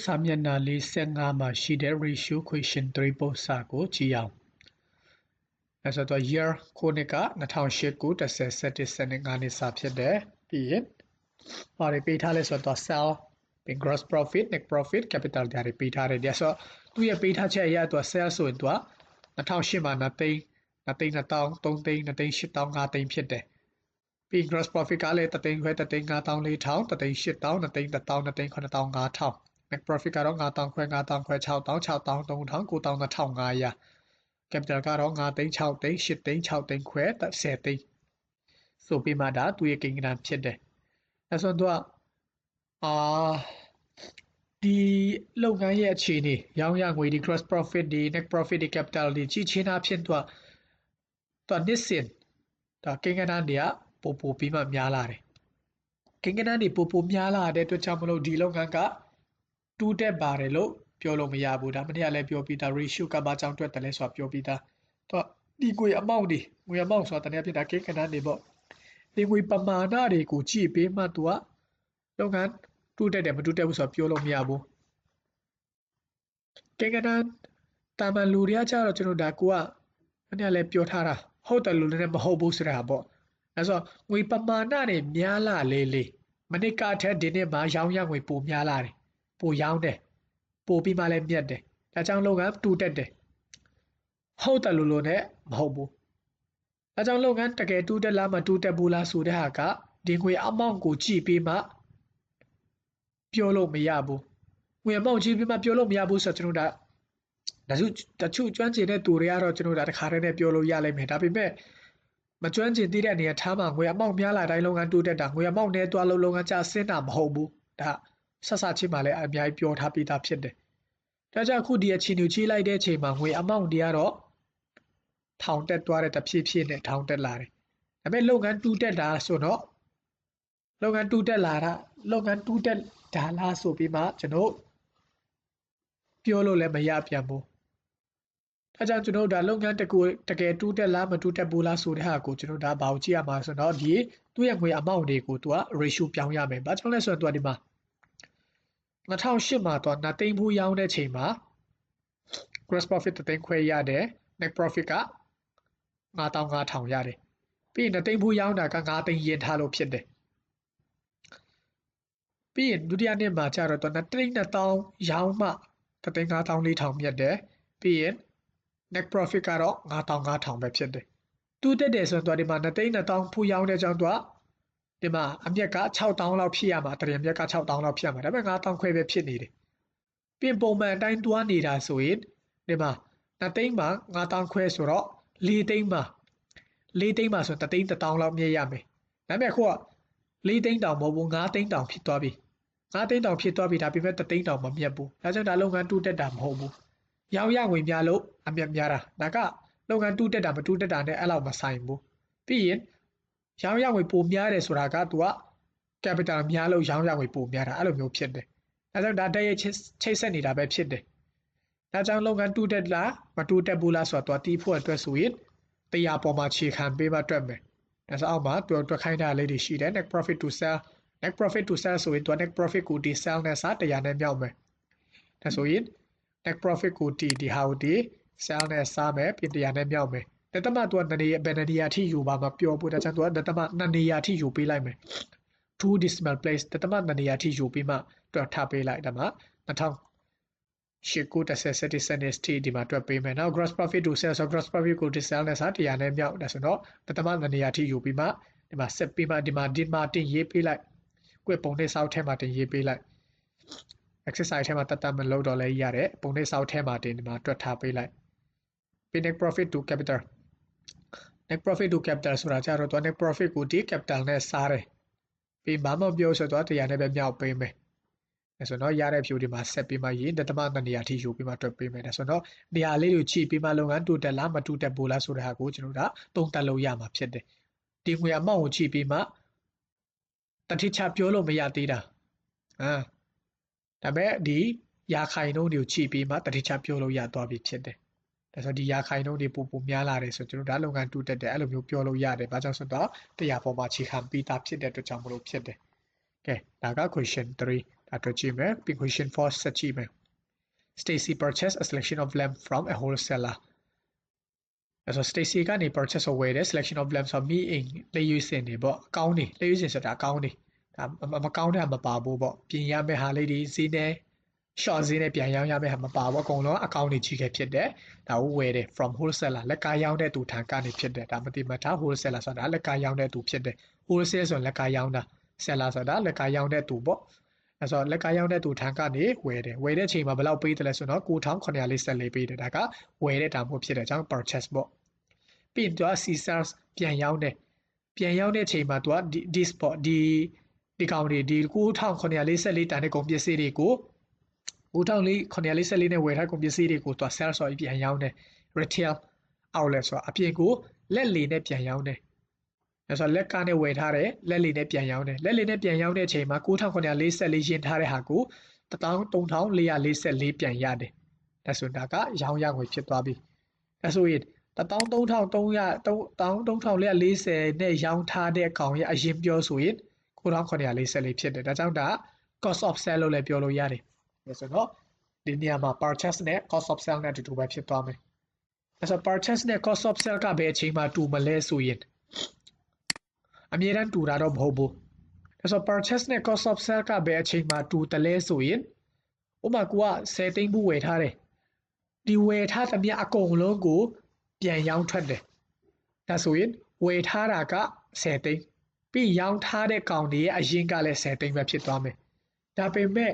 စာမျက်နှာ45မှာရှိတဲ့ ratio question 3ပုံစံကိုကြည့်အောင်အဲဆိုတော့ year ခုနှစ်က2008ခု10 17 15နှစ်စာဖြစ်တယ်ပြီးရင်ဘာတွေပေးထားလဲဆိုတော့ sell gross profit net profit capital တွေပေးထားတယ်ဒါဆိုသူရဲ့ပေးထားချက်အရသူ sell ဆိုရင်သူက2008မှာ2သိန်း2သိန်း2000 3သိန်း2သိန်း8000 5သိန်းဖြစ်တယ်ပြီး gross profit ကလည်း3သိန်းခွဲ3သိန်း5400 3သိန်း8000 2သိန်း1000 2သိန်း9500 net profit ကတော့9000ခွဲ9000ခွဲ6000 6000 3000 9000 2500 capital ကတော့9သိန်း6သိန်း8သိန်း6သိန်းခွဲ10သိန်းဆိုပြီးမှဒါသူရဲ့ကိန်းဂဏန်းဖြစ်တယ်အဲဆိုတော့ဒီလုပ်ငန်းရဲ့အခြေအနေရောင်းရငွေဒီ gross profit ဒီ net profit ဒီ capital ဒီကြီးချင်းအဖြစ်တော့နှစ်စဉ်ဒါကိန်းဂဏန်းတွေကပိုပြီးမှများလာတယ်ကိန်းဂဏန်းတွေပိုများလာတဲ့အတွက်ကြောင့်မလို့ဒီလုပ်ငန်းကတူးတက်ပါတယ်လို့ပြောလို့မရဘူးဒါမနေ့ကလည်းပြောပြီးသား ratio ကဘာကြောင့်တွက်တယ်လဲဆိုတာပြောပြီးသားတော့ဒီငွေ amount တွေငွေ amount ဆိုတာတနည်းဖြစ်တာကိန်းဂဏန်းတွေပေါ့ဒီငွေပမာဏတွေကိုကြည့်ပြီးမှသူကလုပ်ငန်းတူးတက်တယ်မတူးတက်ဘူးဆိုတာပြောလို့မရဘူးကိန်းဂဏန်းတာမန်လူတွေကကြတော့ကျွန်တော်ဒါကိုကမနေ့ကလည်းပြောထားတာဟုတ်တယ်လို့လည်းမဟုတ်ဘူးဆိုတာပေါ့အဲဆိုငွေပမာဏတွေများလာလေမနေ့ကထက်ဒီနေ့မှာရောင်းရငွေပိုများလာတယ်ပိုရောင်းတယ်ပိုပြီးမှလည်းမြတ်တယ်ဒါကြောင့်လုပ်ငန်းတူတက်တယ်ဟုတ်တယ်လို့လည်းမဟုတ်ဘူးဒါကြောင့်လုပ်ငန်းတကယ်တူတက်လားမတူတက်ဘူးလားဆိုတဲ့ဟာကဒီငွေအမောင့်ကိုကြည့်ပြီးမှပြောလို့မရဘူးငွေအမောင့်ကြည့်ပြီးမှပြောလို့မရဘူးဆိုတော့ကျွန်တော်တချို့ကျွမ်းကျင်တဲ့သူတွေကတော့ကျွန်တော်တခါတည်းနဲ့ပြောလို့ရလိမ့်မယ်ဒါပေမဲ့မကျွမ်းကျင်သေးတဲ့အနေနဲ့ထားမှာငွေအမောင့်များလာတိုင်းလုပ်ငန်းတူတက်တာငွေအမောင့်နဲ့တွားလို့လုပ်ငန်းကျဆင်းတာမဟုတ်ဘူးဒါဆက်စချင်းမှလည်းအများကြီးပြောထားပြီးသားဖြစ်တယ်ဒါကြောင့်အခုဒီအခြေအနေကြီးလိုက်တဲ့အချိန်မှာငွေအမောင့်တွေကတော့ထောင်တက်သွားတဲ့တဖြည်းဖြည်းနဲ့ထောင်တက်လာတယ်ဒါပေမဲ့လုပ်ငန်းတူတက်တာဆိုတော့လုပ်ငန်းတူတက်လာတာလုပ်ငန်းတူတက်ဒါလားဆိုပြီးမှကျွန်တော်ပြောလို့လည်းမရပြန်ဘူးဒါကြောင့်ကျွန်တော်ဒါလုပ်ငန်းတကယ်တူတက်လားမတူတက်ဘူးလားဆိုတဲ့ဟာကိုကျွန်တော်ဒါဘာကိုကြည့်ရမှာဆိုတော့ဒီသူ့ရဲ့ငွေအမောင့်တွေကိုသူက ratio ပြောင်းရမယ်ဘာကြောင့်လဲဆိုတော့သူကဒီမှာ2008မှာတော့2သိန်းဘူးရောင်းတဲ့ချိန်မှာ gross profit 3သိန်းခွဲရတယ် net profit က9500ရတယ်ပြီးရင်2သိန်းဘူးရောင်းတာက9သိန်းရင်ထားလို့ဖြစ်တယ်ပြီးရင်ဒုတိယနှစ်မှာကျတော့2သိန်း2000ရောင်းမှ3သိန်း9400မြတ်တယ်ပြီးရင် net profit ကတော့9500ပဲဖြစ်တယ်တူးတက်တယ်ဆိုတော့ဒီမှာ2သိန်း2000ဖူးရောင်းတဲ့ကြောင့်သူကဒီမှာအမြက်က6000လောက်ဖြစ်ရမှာတရင်မြက်က6000လောက်ဖြစ်ရမှာဒါပေမဲ့9000ခွဲပဲဖြစ်နေတယ်ပြင်ပုံမှန်အတိုင်းတွားနေတာဆိုရင်ဒီမှာ2သိန်းမှာ9000ခွဲဆိုတော့4သိန်းမှာဆို3သိန်း1000လောက်မြည့်ရမယ်ဒါပေမဲ့အခုက4သိန်းတောင်မဟုတ်ဘူး5သိန်းတောင်ဖြစ်သွားပြီ5သိန်းတောင်ဖြစ်သွားပြီဒါပေမဲ့3သိန်းတောင်မမြတ်ဘူးဒါကြောင့်ဒါလုပ်ငန်းတူးတက်တာမဟုတ်ဘူးရောင်းရငွေများလို့အမြတ်များတာဒါကလုပ်ငန်းတူးတက်တာမတူးတက်တာနဲ့အဲ့လောက်မဆိုင်ဘူးပြီးရင်ရောင်းရငွေပိုများတယ်ဆိုတာကသူက capital များလို့ရောင်းရငွေပိုများတာအဲ့လိုမျိုးဖြစ်တယ်ဒါကြောင့်ဒါတည်းရဲ့ချိတ်ဆက်နေတာပဲဖြစ်တယ်ဒါကြောင့်လုပ်ငန်းတူးတက်လားမတူးတက်ဘူးလားဆိုတော့တီးဖို့အတွက်ဆိုရင်တရားပေါ်မှာခြေခံပေးမှတွက်မယ်ဒါဆိုအောက်မှာတွက်ခိုင်းတာလေးတွေရှိတယ် net profit to sell net profit to sell ဆိုရင် net profit ကိုဒီ sell နဲ့စား100နဲ့မြောက်မယ်ဒါဆိုရင် net profit ကိုဒီဟာကိုဒီ sell နဲ့စားမယ်ပြင်100နဲ့မြောက်မယ်တတမသူကဘယ်နေရာထိယူပါမပြောဘူးဒါကြောင့်သူကတတမ2နေရာထိယူပေးလိုက်မယ် two decimal place တတမ2နေရာထိယူပြီးမှတွက်ထားပေးလိုက်ဒါမှ2008ခု10 17 ဒီမှာတွက်ပေးမယ်နောက် gross profit to sell ဆို gross profit ကို sell နဲ့စား100နဲ့မြောက်ဒါဆိုတော့တတမ2နေရာထိယူပြီးမှဒီမှာဆက်ပြီးမှဒီမှာတင်ရေးပေးလိုက်ကွပုံနဲ့စောက်ထဲမှာတင်ရေးပေးလိုက် exercise ထဲမှာတတ်မလို့တော့လဲရတယ်ပုံနဲ့စောက်ထဲမှာတင်ဒီမှာတွက်ထားပေးလိုက်ပြီး net profit to capital net profit to capital ဆိုတာကြတော့ net profit ကိုဒီ capital နဲ့စားတယ်ပြီးဘာမှပြောဆိုတော့100နဲ့ပဲမြောက်ပေးမယ်ဒါဆိုတော့ရတဲ့ဖြူဒီမှာဆက်ပြီးမှရေးတတမ2နေရာထိယူပြီးမှတွက်ပေးမယ်ဒါဆိုတော့နေရာလေးကိုကြည့်ပြီးမှလုပ်ငန်းတူတက်လားမတူတက်ဘူးလားဆိုတဲ့ဟာကိုကျွန်တော်တို့သုံးသပ်လို့ရမှာဖြစ်တယ်ဒီငွေအမောင့်ကိုကြည့်ပြီးမှတတိချပြောလို့မရသေးတာဒါပေမဲ့ဒီရာခိုင်နှုန်းတွေကိုကြည့်ပြီးမှတတိချပြောလို့ရသွားပြီဖြစ်တယ်ဒါဆိုဒီရာခိုင်နှုန်းတွေပိုများလာတယ်ဆိုကျွန်တော်ဒါလုပ်ငန်းတူတက်တယ်အဲ့လိုမျိုးပြောလို့ရတယ်ဘာကြောင့်ဆိုတော့တရားပေါ်မှာခြေခံပြီးသားဖြစ်တဲ့အတွက်ကြောင့်မလို့ဖြစ်တယ်ကဲဒါက question 3 အတွက်ကြည့်မယ် question 4 ဆက်ကြည့်မယ် Stacy purchased a selection of lamp from a wholesaler အဲ့ဆို Stacy ကနေ purchase ဝယ်တဲ့ selection of lamp ဆိုမိအိမ်လက်ရွေးစင်တွေပေါ့အကောင်းတွေလက်ရွေးစင်ဆိုတာအကောင်းတွေဒါမကောင်းတဲ့မပါဘူးပေါ့ပြင်ရမယ့်ဟာလေးတွေဈေးနဲ့ short ဈေးနဲ့ပြန်ရောင်းရမယ့်ဟာမပါဘူးအကုန်လုံးအကောင်းတွေကြီးခဲ့ဖြစ်တယ်ဒါကိုဝယ်တယ် from wholesaler လက်ကားရောင်းတဲ့သူထံကနေဖြစ်တယ်ဒါမတိမထား wholesaler ဆိုတာလက်ကားရောင်းတဲ့သူဖြစ်တယ် wholesale ဆိုလက်ကားရောင်းတာ seller ဆိုတာလက်ကားရောင်းတဲ့သူပေါ့အဲ့ဆိုလက်ကားရောင်းတဲ့သူထံကနေဝယ်တယ်ဝယ်တဲ့အချိန်မှာဘယ်လောက်ပေးတယ်လဲဆိုတော့9944ပေးတယ်ဒါကဝယ်တဲ့တာမျိုးဖြစ်တယ်အကြောင်း purchase ပေါ့ပြီးရင်သူက Caesars ပြန်ရောင်းတဲ့အချိန်မှာသူက this ပေါ့ဒီကောင်တွေဒီ9944တန်တဲ့ကုန်ပစ္စည်းတွေကို9944နဲ့ဝယ်ထားကုန်ပစ္စည်းတွေကိုသူက sell ဆိုပြီးပြန်ရောင်းတယ် retail outlet ဆိုတာအပြင်ကိုလက်လီနဲ့ပြန်ရောင်းတယ်အဲ့ဆိုလက်ကားနဲ့ဝယ်ထားတယ်လက်လီနဲ့ပြန်ရောင်းတယ်လက်လီနဲ့ပြန်ရောင်းတဲ့အချိန်မှာ9944ရင်ထားတဲ့ဟာကို13444ပြန်ရတယ်ဒါဆိုတာကရောင်းရငွေဖြစ်သွားပြီဒါဆိုရင်13440နဲ့ရောင်းထားတဲ့ကောင်ရဲ့အရင်ပြောဆိုရင်9944ဖြစ်တယ်ဒါကြောင့်ဒါ cost of sale လို့လည်းပြောလို့ရတယ်ဒါဆိုတော့ဒီနေရာမှာ purchase နဲ့ cost of sale နဲ့အတူတူပဲဖြစ်သွားမယ်ဒါဆို purchase နဲ့ cost of sale ကဘယ်အချိန်မှာတူမလဲဆိုရင်အမြဲတမ်းတူတာတော့မဟုတ်ဘူးဒါဆို purchase နဲ့ cost of sale ကဘယ်အချိန်မှာတူတယ်လဲဆိုရင်ဥပမာကိုက10သိန်းဘူးဝယ်ထားတယ်ဒီဝယ်ထားသမျှအကုန်လုံးကိုပြန်ရောင်းထွက်တယ်ဒါဆိုရင်ဝယ်ထားတာက10သိန်းပြီးရောင်းထားတဲ့ကောင်တွေရဲ့အရင်ကလည်း10သိန်းပဲဖြစ်သွားမယ်ဒါပေမဲ့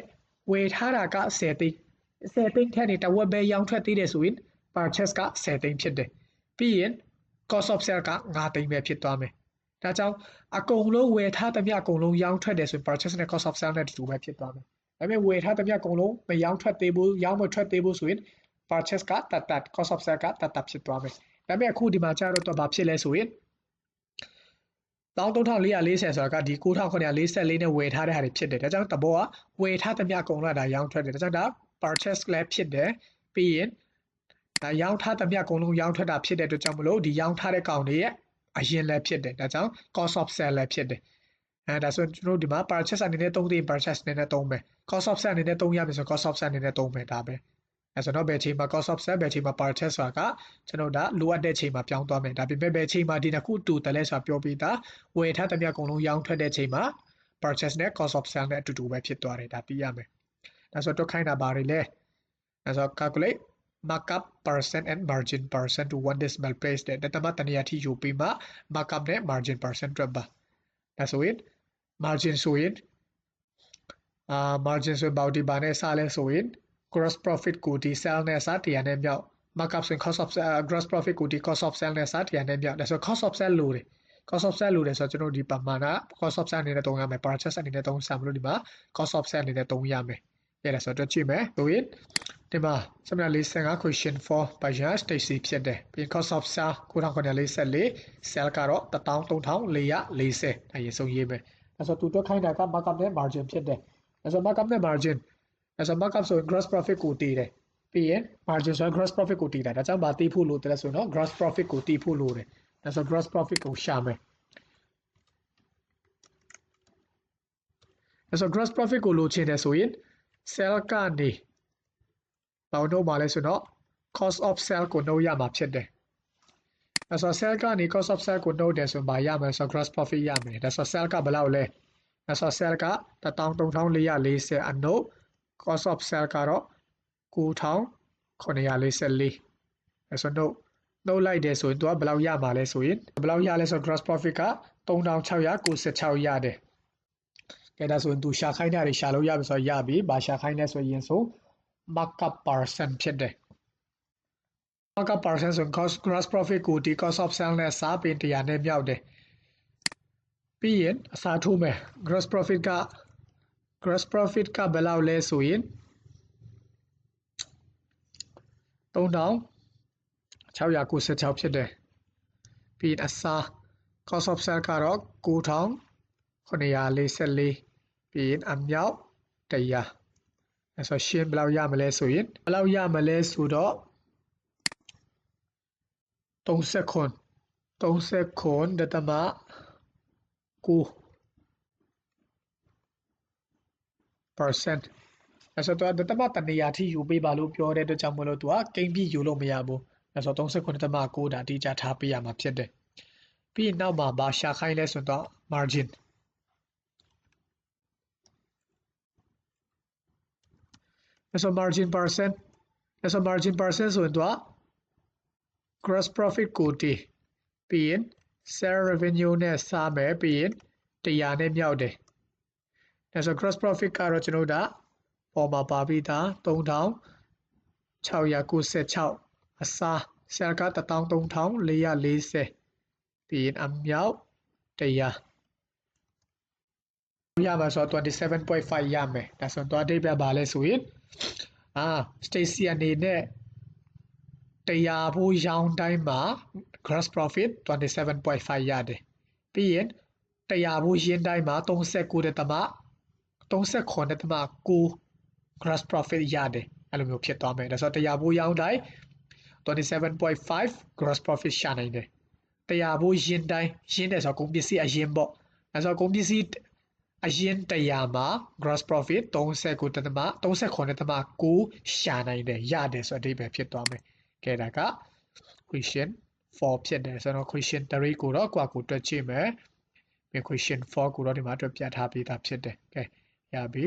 ဝယ်ထားတာက10သိန်းထက်နေတဝက်ပဲရောင်းထွက်သေးတယ်ဆိုရင် purchase က10သိန်းဖြစ်တယ်ပြီးရင် cost of sale က9သိန်းပဲဖြစ်သွားမယ်ဒါကြောင့်အကုန်လုံးဝယ်ထားသမျှအကုန်လုံးရောင်းထွက်တယ်ဆိုရင် purchase နဲ့ cost of sale နဲ့တူပဲဖြစ်သွားမယ်ဒါပေမဲ့ဝယ်ထားသမျှအကုန်လုံးမရောင်းထွက်သေးဘူးရောင်းမထွက်သေးဘူးဆိုရင် purchase ကတတ် cost of sale ကတတ်ဖြစ်သွားမယ်ဒါပေမဲ့အခုဒီမှာကျတော့ဘာဖြစ်လဲဆိုရင်13440ဆိုတာကဒီ9944နဲ့ဝယ်ထားတဲ့ဟာတွေဖြစ်တယ်ဒါကြောင့်တဘောကဝယ်ထားသမျှအကုန်လုံးဒါရောင်းထွက်တယ်ဒါကြောင့်ဒါ purchase လည်းဖြစ်တယ်ပြီးရင်ဒါရောင်းထားသမျှအကုန်လုံးရောင်းထွက်တာဖြစ်တဲ့အတွက်ကြောင့်မလို့ဒီရောင်းထားတဲ့ကောင်တွေရဲ့အရင်လည်းဖြစ်တယ်ဒါကြောင့် cost of sale လည်းဖြစ်တယ်ဒါဆိုကျွန်တော်ဒီမှာ purchase အနေနဲ့သုံးသိရင် purchase အနေနဲ့သုံးမယ် cost of sale အနေနဲ့သုံးရမယ်ဆို cost of sale အနေနဲ့သုံးမယ်ဒါပဲဆိုတော့ဘယ်ချိန်မှာ cost of sale ဘယ်ချိန်မှာ purchase ဆိုတာကကျွန်တော်ဒါလိုအပ်တဲ့ချိန်မှာပြောင်းသွားမယ်ဒါပေမဲ့ဘယ်ချိန်မှာဒီနှစ်ခုတူတယ်လဲဆိုတာပြောပြီးသားဝယ်ထားသမျှအကုန်လုံးရောင်းထွက်တဲ့ချိန်မှာ purchase နဲ့ cost of sale နဲ့အတူတူပဲဖြစ်သွားတယ်ဒါသိရမယ်ဒါဆိုတော့ခိုင်းတာဘာတွေလဲဒါဆို calculate markup percent and margin percent to one decimal place တဲ့တမတနေရာထိယူပြီးမှ markup နဲ့ margin percent တွက်ပါဒါဆိုရင် margin ဆိုရင်margin ဆိုဘာဒီဘာနဲ့စလဲဆိုရင်gross profit ကိုဒီ sell နဲ့စတရားနဲ့မြောက် markup ဆိုရင် cost of gross profit ကိုဒီ cost of sell နဲ့စတရားနဲ့မြောက်ဒါဆို cost of sell လို့တယ် cost of sell လို့တယ်ဆိုတော့ကျွန်တော်ဒီပမာဏ cost of sell အနေနဲ့သုံးရမယ် purchase အနေနဲ့သုံးစမ်းမလို့ဒီမှာ cost of sell အနေနဲ့သုံးရမယ်ရတဲ့ဆိုတော့ကြည့်မယ်ဆိုရင်ဒီမှာစမနာ45 question 4 page Stacy ဖြစ်တယ်ပြီး cost of sell 9944 sell ကတော့13440ဒါရေးဆုံးရေးမယ်ဒါဆိုသူတွက်ခိုင်းတာက markup နဲ့ margin ဖြစ်တယ်ဒါဆို markup နဲ့ margin ဒါဆို markup ဆိုရင် gross profit ကိုတည်တယ်ပြီးရင် margin ဆိုရင် gross profit ကိုတည်တာဒါကြောင့်မတည်ဖို့လို့တယ်ဆိုတော့ gross profit ကိုတည်ဖို့လို့တယ်ဒါဆို gross profit ကိုရှာမယ်ဒါဆို gross profit ကိုလိုချင်တယ်ဆိုရင် sell ကနေဘာလို့မလဲဆိုတော့ cost of sell ကိုနှုတ်ရမှာဖြစ်တယ်ဒါဆို sell ကနေ cost of sell ကိုနှုတ်တယ်ဆိုရင်ဘာရမလဲဆိုတော့ gross profit ရမယ်ဒါဆို sell ကဘယ်လောက်လဲဒါဆို sell က13440အနှုတ် cost of sell ကတော့9944ဒါဆိုနှုတ်လိုက်တယ်ဆိုရင်သူကဘယ်လောက်ရမှာလဲဆိုရင်ဘယ်လောက်ရလဲဆိုတော့ gross profit က3696ရတယ်ကဲဒါဆိုရင်သူရှာခိုင်းတာတွေရှာလို့ရပြီဆိုတော့ရပြီဘာရှာခိုင်းလဲဆိုရင်ဆို markup percent ဖြစ်တယ် markup percent ဆို gross profit ကိုဒီ cost of sell နဲ့စားပြီးတရားနဲ့မြောက်တယ်ပြီးရင်အစားထိုးမယ် gross profit ကဘယ်လောက်လဲဆိုရင်3696ဖြစ်တယ်ပြီးရင်အစား cost of sell ကတော့9944ပြီးရင်အမြောက်100အဲဆိုရှင်းဘယ်လောက်ရမလဲဆိုရင်ဘယ်လောက်ရမလဲဆိုတော့39ဒသမ9 percent အဲ့ဆိုတော့တမတနေရာထိယူပေးပါလို့ပြောတဲ့အတွက်ကြောင့်မလို့သူကကိန်းပြည့်ယူလို့မရဘူးအဲ့ဆို39.9ဒါအတိအကျထားပေးရမှာဖြစ်တယ်ပြီးရင်နောက်မှာဘာရှာခိုင်းလဲဆိုတော့ margin အဲ့ဆို margin percent အဲ့ဆို margin percent ဆိုရင်သူက gross profit ကိုတည်ပြီးရင် sale revenue နဲ့စားမယ်ပြီးရင်100နဲ့မြောက်တယ်အဲ့ဆို gross profit ကတော့ကျွန်တော်တို့ပေါ်မှာပါပြီးသား3696အစား sale က13440ပြီးရင်အမြောက်100ရမှာဆိုတော့ 27.5 ရမယ်ဒါဆိုတော့အဓိပ္ပာယ်ပါလဲဆိုရင်Stacy အနေနဲ့100ဖို့ရောင်းတိုင်းမှာ gross profit 27.5 ရတယ်ပြီးရင်100ဖို့ရင်းတိုင်းမှာ39.9 gross profit ရတယ်အဲ့လိုမျိုးဖြစ်သွားမယ်ဒါဆို100ဖို့ရောင်းတိုင်း 27.5 gross profit ရှာနိုင်တယ်100ဖို့ရင်းတိုင်းရင်းတယ်ဆိုတော့ကုန်ပစ္စည်းအရင်ပေါ့အဲ့ဆိုကုန်ပစ္စည်းအရင်100မှာ gross profit 39.9 ရှာနိုင်တယ်ရတယ်ဆိုတော့အဓိပ္ပာယ်ဖြစ်သွားမယ်ကဲဒါက question 4ဖြစ်တယ်ဆိုတော့ question 3ကိုတော့ကိုတွက်ကြည့်မယ် question 4ကိုတော့ဒီမှာတွက်ပြထားပေးတာဖြစ်တယ်ကဲရပြီ